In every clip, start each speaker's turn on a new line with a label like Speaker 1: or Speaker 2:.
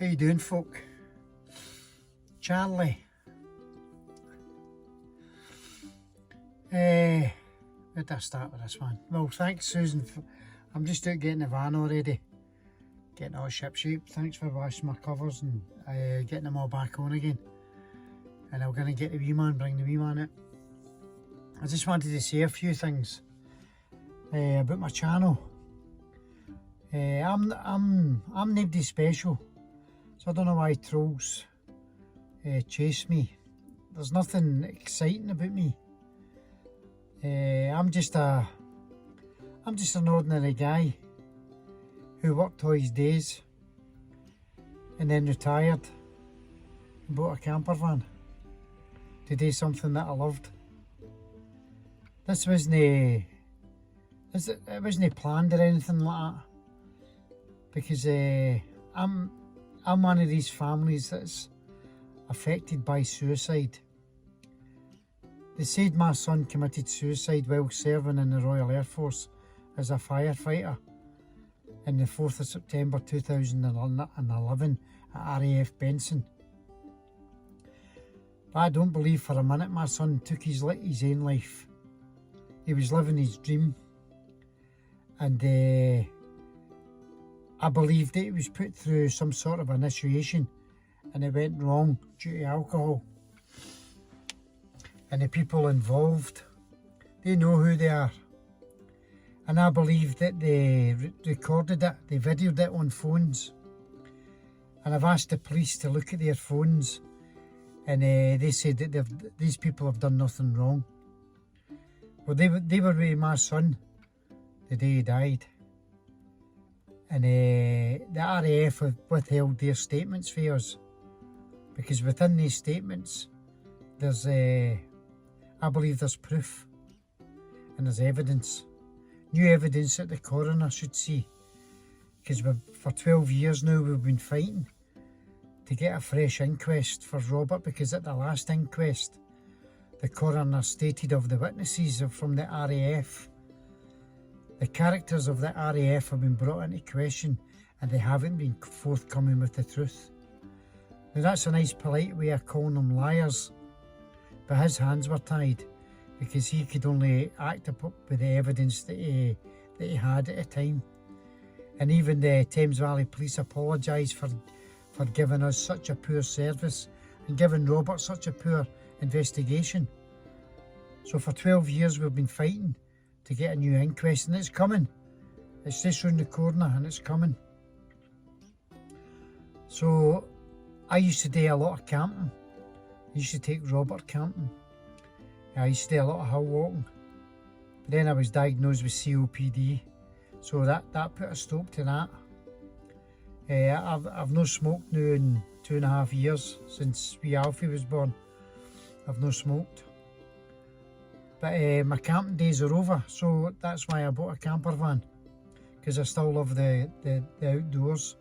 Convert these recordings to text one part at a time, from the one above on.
Speaker 1: How you doing, folk? Charlie. Where did I start with this one? Well, thanks, Susan. I'm just out getting the van already. Getting it all ship shape. Thanks for washing my covers and getting them all back on again. And I'm going to get the wee man, bring the wee man out. I just wanted to say a few things about my channel. I'm nobody special, so I don't know why trolls chase me. There's nothing exciting about me. I'm just an ordinary guy who worked all his days and then retired and bought a camper van to do something that I loved. This wasn't it wasn't planned or anything like that, because I'm one of these families that's affected by suicide. They said my son committed suicide while serving in the Royal Air Force as a firefighter on the 4th of September 2011 at RAF Benson. But I don't believe for a minute my son took his own life. He was living his dream, and I believe that he was put through some sort of initiation and it went wrong due to alcohol. And the people involved, they know who they are. And I believe that they recorded it, they videoed it on phones. And I've asked the police to look at their phones, and they said that these people have done nothing wrong. Well, they were with my son the day he died. And the RAF have withheld their statements for us, because within these statements there's I believe there's proof and there's evidence, new evidence that the coroner should see, because for 12 years now we've been fighting to get a fresh inquest for Robert, because at the last inquest the coroner stated of the witnesses from the RAF, the characters of the RAF have been brought into question and they haven't been forthcoming with the truth. Now that's a nice polite way of calling them liars, but his hands were tied because he could only act up with the evidence that he had at the time. And even the Thames Valley Police apologised for giving us such a poor service and giving Robert such a poor investigation. So for 12 years we've been fighting to get a new inquest, and it's coming. It's just round the corner and it's coming. So I used to do a lot of camping. I used to take Robert camping. I used to do a lot of hill walking. But then I was diagnosed with COPD, so that put a stop to that. I've no smoked now in 2.5 years, since wee Alfie was born. I've no smoked. But my camping days are over, so that's why I bought a camper van, because I still love the outdoors.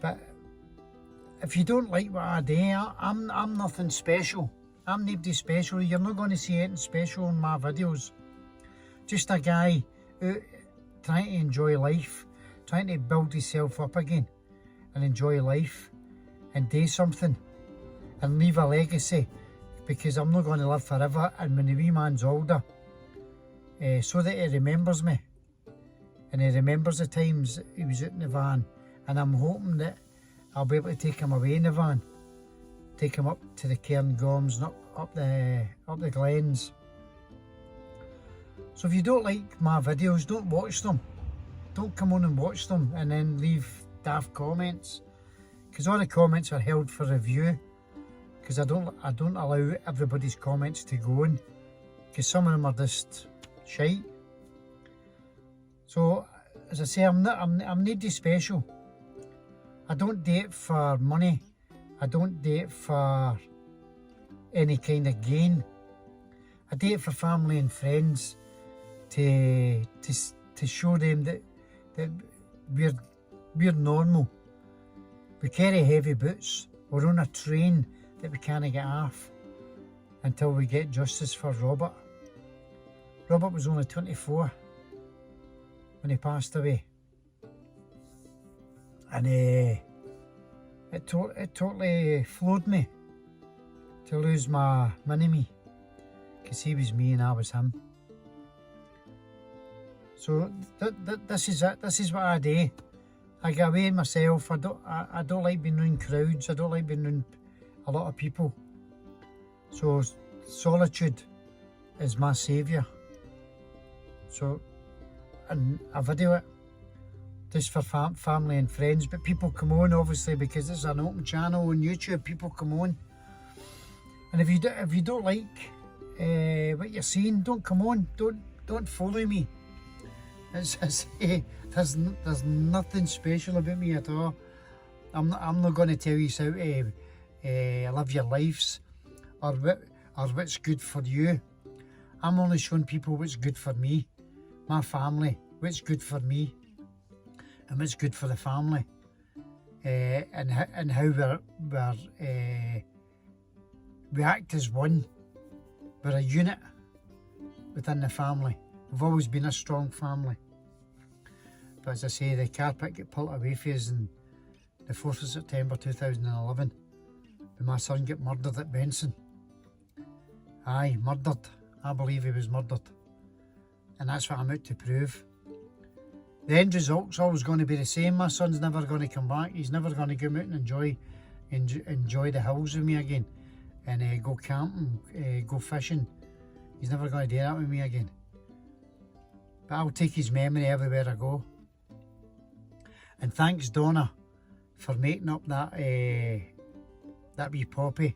Speaker 1: But if you don't like what I do, I'm nothing special. I'm nobody special. You're not going to see anything special in my videos. Just a guy out trying to enjoy life, trying to build himself up again and enjoy life and do something and leave a legacy, because I'm not going to live forever, and when the wee man's older, so that he remembers me and he remembers the times he was out in the van. And I'm hoping that I'll be able to take him away in the van, take him up to the Cairngorms and up the glens. So if you don't like my videos, don't watch them. Don't come on and watch them and then leave daft comments, because all the comments are held for review, because I don't allow everybody's comments to go in, because some of them are just shite. So as I say, I'm nobody special. I don't do it for money. I don't do it for any kind of gain. I do it for family and friends, to show them that we're normal. We carry heavy boots. We're on a train that we can't get off until we get justice for Robert. Robert was only 24 when he passed away. And it totally floored me to lose my mini-me, because he was me and I was him. So this is it. This is what I do. I get away myself. I don't like being around crowds. I don't like being around a lot of people. So solitude is my saviour. So, and I video it just for family and friends. But people come on, obviously, because it's an open channel on YouTube. People come on, and if you don't like what you're seeing, don't come on. Don't follow me. As I say, there's nothing special about me at all. I'm not going to tell you how to live your lives or what's good for you. I'm only showing people what's good for me, my family, what's good for me, and what's good for the family, and how we act as one. We're a unit within the family. We've always been a strong family. But as I say, the carpet got pulled away from us on the 4th of September 2011 when my son got murdered at Benson. Aye, murdered. I believe he was murdered. And that's what I'm out to prove. The end result's always going to be the same. My son's never going to come back. He's never going to come out and enjoy the hills with me again. And go camping, go fishing. He's never going to do that with me again. But I'll take his memory everywhere I go. And thanks, Donna, for making up that wee poppy,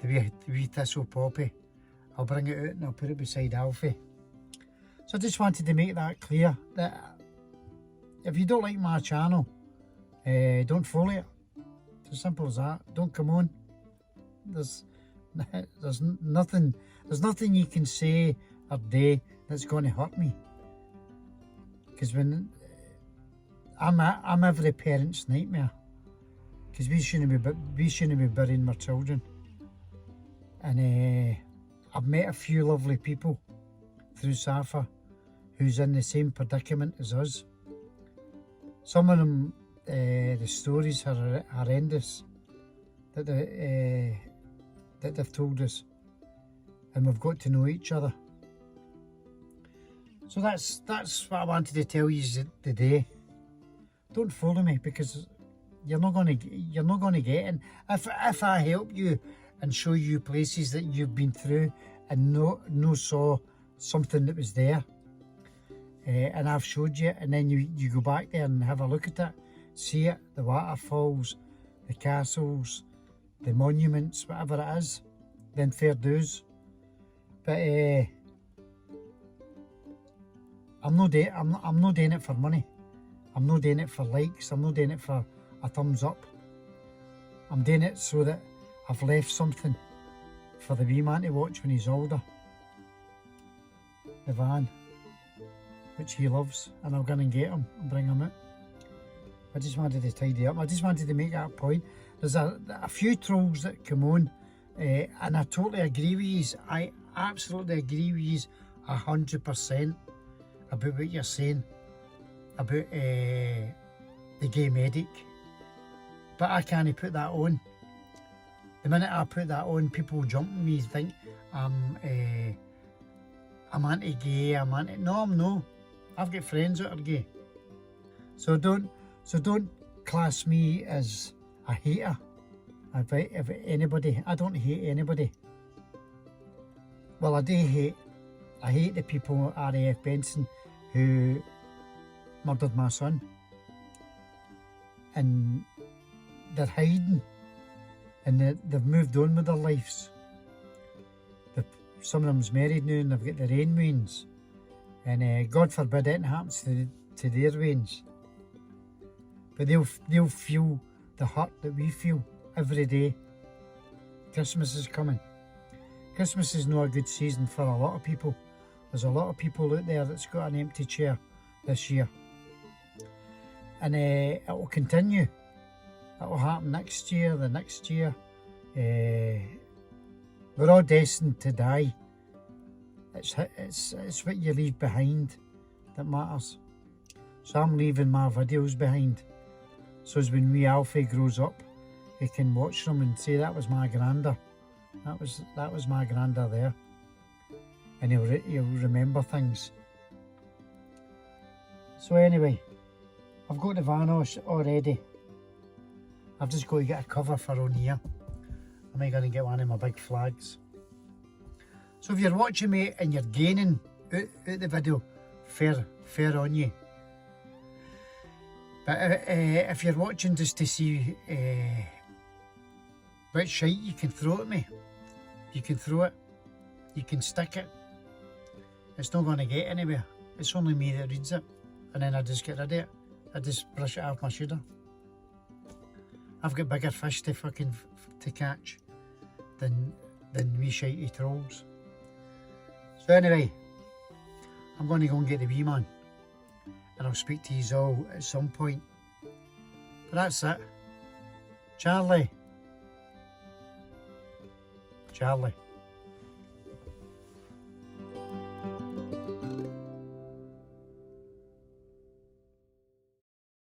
Speaker 1: the wee thistle poppy. I'll bring it out and I'll put it beside Alfie. So I just wanted to make that clear, that if you don't like my channel, don't follow it. It's as simple as that. Don't come on. There's nothing you can say or do that's going to hurt me. Because when I'm every parent's nightmare, because we shouldn't be burying our children. And I've met a few lovely people through Safa who's in the same predicament as us. Some of them, the stories are horrendous that they've told us, and we've got to know each other. So that's what I wanted to tell you today. Don't follow me, because you're not going to get in. If I help you and show you places that you've been through and no saw something that was there, and I've showed you, and then you go back there and have a look at it, see it, the waterfalls, the castles, the monuments, whatever it is, then fair dues. But I'm not doing it for money. I'm not doing it for likes. I'm not doing it for a thumbs up. I'm doing it so that I've left something for the wee man to watch when he's older. The van, which he loves, and I'm going to get him and bring him out. I just wanted to tidy up. I just wanted to make that point. There's a few trolls that come on, and I totally agree with you. I absolutely agree with you 100% about what you're saying about the gay medic. But I can't put that on. The minute I put that on, people jump at me, think I'm anti-gay, No, I'm no. I've got friends that are gay. So don't class me as a hater. If anybody, I don't hate anybody. Well, I hate the people at RAF Benson who murdered my son. And they're hiding, and they've moved on with their lives. Some of them's married now and they've got their own wains. And God forbid anything happens to their wains. But they'll feel the hurt that we feel every day. Christmas is coming. Christmas is not a good season for a lot of people. There's a lot of people out there that's got an empty chair this year. And it will continue. It will happen next year, the next year. We're all destined to die. It's what you leave behind that matters. So I'm leaving my videos behind. So as when wee Alfie grows up, he can watch them and say, that was my granda. That was my granda there. And he'll remember things. So anyway, I've got the van already. I've just got to get a cover for on here. Am I going to get one of my big flags? So if you're watching me and you're gaining out the video, fair on you. But if you're watching just to see which shite you can throw at me, you can throw it, you can stick it. It's not going to get anywhere. It's only me that reads it. And then I just get rid of it. I just brush it off my shoulder. I've got bigger fish to catch than wee shitey trolls. So anyway, I'm going to go and get the wee man. And I'll speak to you all at some point. But that's it. Charlie.